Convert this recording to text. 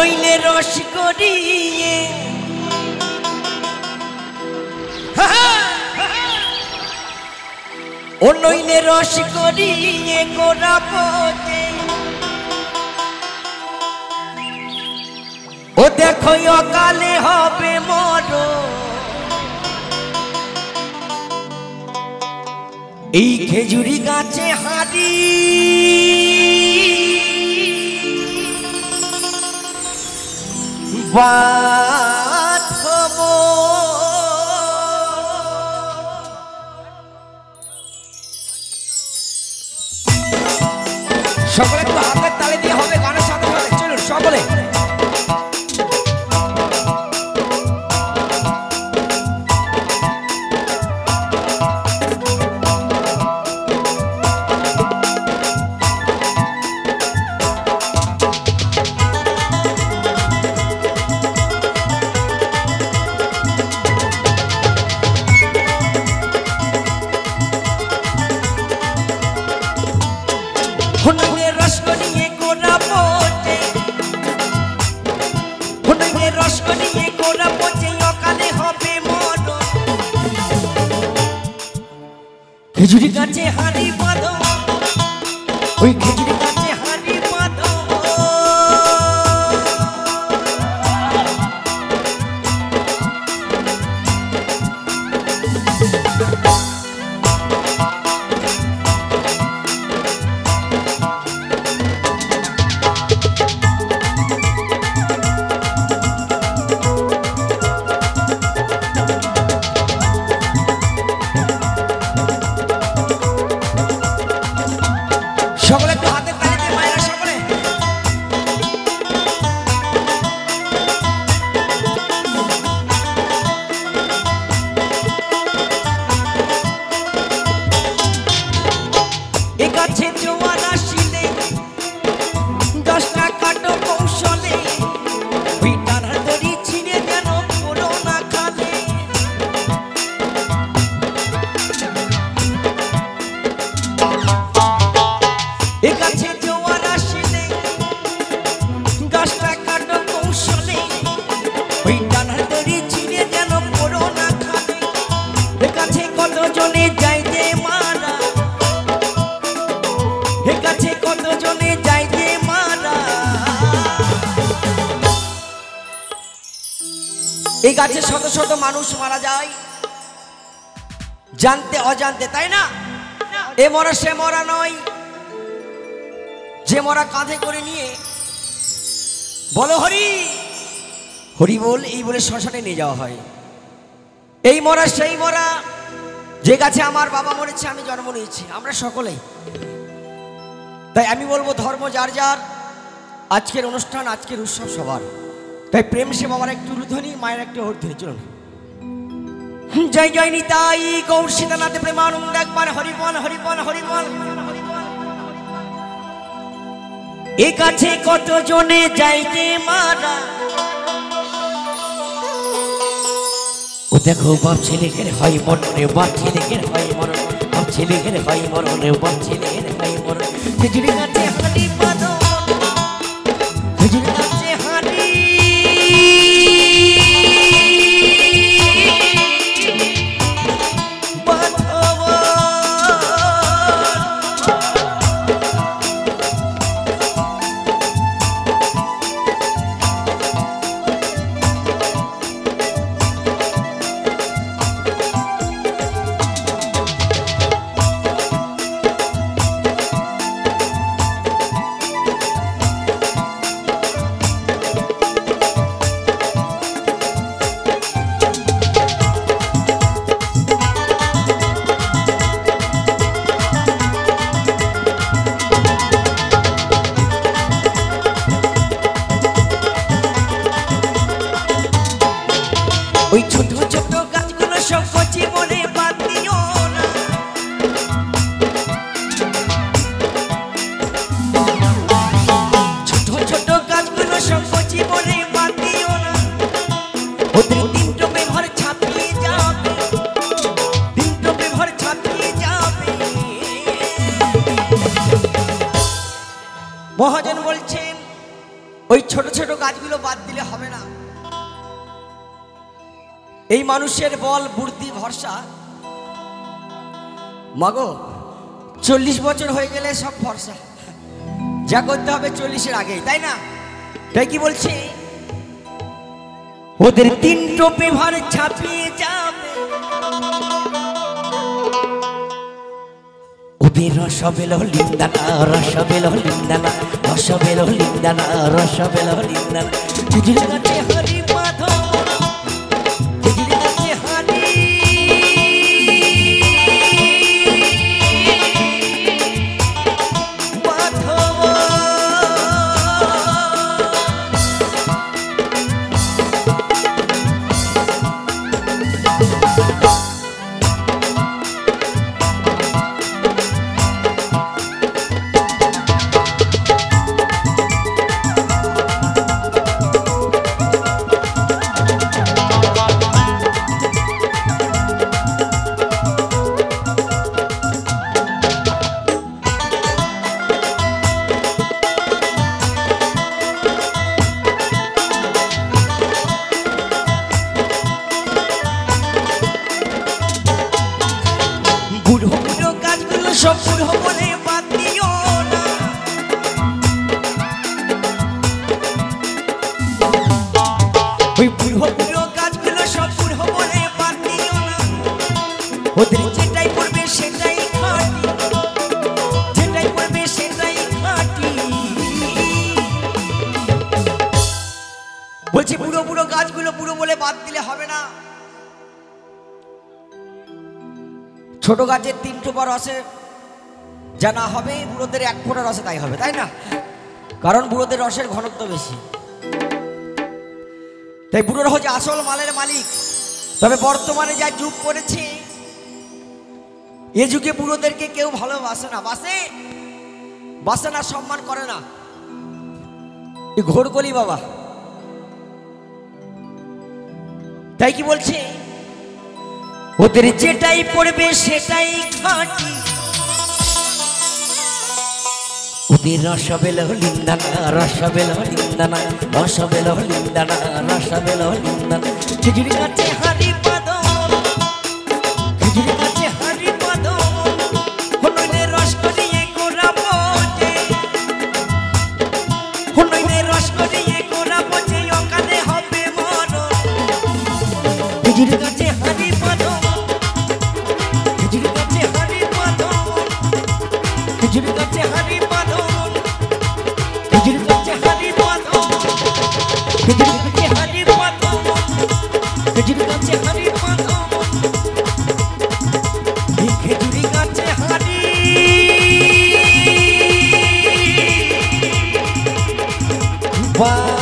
নইলে রস করিয়ে ও নইলে রস করিয়ে গোরাপতে ও দেখো অকালে হবে মরণ এই খেজুরি গাছে হাঁড়ি বাঁধবো সকলে একটু হাতের তালি দিয়ে হবে গানের সাথে সাথে চলুন সকলে খেজুরি গাছে হাঁড়ি বাঁধো ওই খেজুরি গাছে হাঁড়ি বাঁধো সকলে একটু হাতে তালি দিয়ে মায়েরা সকলে এ গাছে জোয়ার আসিলে 10টা কাটো কৌশলে পিটার দড়ি ছিঁড়ে যেন পুরো না খালে এ গাছে জোয়ার আসিলে 10টা কাটো কৌশলে ওই ডানার দড়ি ছিঁড়ে যেন পুরো না খালে এ গাছে কত জনে যায় যে মারা এ গাছে কত জনে যায় যে মারা এই গাছে শত শত মানুষ মারা যায় জানতে অজান্তে তাই না এ মরা সে মরা নয় যে মরা কাঁধে করে নিয়ে বলো হরি হরি বল এই বলে শ্মশানে নিয়ে যাওয়া হয় এই মরা সেই মরা যে গাছে আমার বাবা মরেছে আমি জন্ম নিয়েছি আমরা সকলেই তাই আমি বলবো ধর্ম যার যার আজকের অনুষ্ঠান আজকের উৎসব সবার তাই প্রেম সে বাবার একটু ঊর্ধ্বনি মায়ের একটু ঊর্ধ্বনি চলুন জয় জয় নিতাই গৌর সীতানাথ প্রেমানন্দ একবার হরিবল হরিবল হরিবল এ কাছে কত জনে যাইতে মারা ও দেখো বাপ ছেলেকে হয় মরণে বাপ ছেলেকে হয় মরণ বাপ ছেলেকে হয় মরণে বাপ ছেলেকে হয় মরণ খেজুরি গাছে হাঁড়ি বাঁধো খেজুরি গাছে হাঁড়ি ওই ছোট ছোট গাছগুলো সব কচি বলে বাদ দিও না ছোট ছোট গাছগুলো সব কচি বলে বাদ দিও না ওদের 3 টোপে ভর ছাপিয়ে যাবে 3 টোপে ভর ছাপিয়ে যাবে মহাজন বলছেন ওই ছোট ছোট গাছগুলো বাদ দিলে হবে না। এই মানুষের বল বুদ্ধি ভরসা। মাগো 40 বছর হয়ে গেলে সব ভরসা, যা করতে হবে 40-এর আগেই, তাই না? তাই কি বলছে, ওদের 3 টোপে ভার ছাপিয়ে যাবে, ওদের রসবেল লিন্দানা, রসবেল লিন্দানা, রসবেল লিন্দানা, রসবেল লিন্দানা। খেজুর গাছে হরি মাধব, খেজুর গাছে হরি মাধব। সব বুড়ো বলে বাদ দিও না, ওই বুড়ো বুড়ো গাছগুলো সব বুড়ো বলে বাদ দিও না, ওদের যেটাই পড়বে সেটাই খাঁটি, যেটাই পড়বে সেটাই খাঁটি। বলছি বুড়ো বুড়ো গাছগুলো বুড়ো বলে বাদ দিলে হবে না। ছোট গাছের 3 টোপা রসে যা না হবে, বুড়োদের 1 ফোঁটা রসে তাই হবে, তাই না? কারণ বুড়োদের রসের ঘনত্ব বেশি, তাই বুড়োরা হচ্ছে আসল মালের মালিক। তবে বর্তমানে যা যুগ করেছে, এ যুগে বুড়োদেরকে কেউ ভালোবাসে না, বাসে না, সম্মান করে না। এই ঘোরকলি বাবা। তাই কি বলছে, ওদের যেটাই পড়বে সেটাই খাঁটি, ওদের রসবেল লিন্দানা, রসবেল লিন্দানা, রসবেল লিন্দানা, রসবেল লিন্দানা। খেজুর গাছে হারি বাদন, খেজুর গাছে হারি বাদন, হনইলে রস করিয়ে করাবো যে, হনইলে রস করিয়ে করাবো যে, অকালে হবে মরণ। খেজুর গাছে হারি বাদন, খেজুর গাছে হারি বাদন, খেজুর গাছে হারি বাদন, খেজুর গাছে হারি বাদন, খেজুর গাছে হারি বাদন, খেজুর গাছে হারি বাদন, এই খেজুর গাছে হারি বাদন।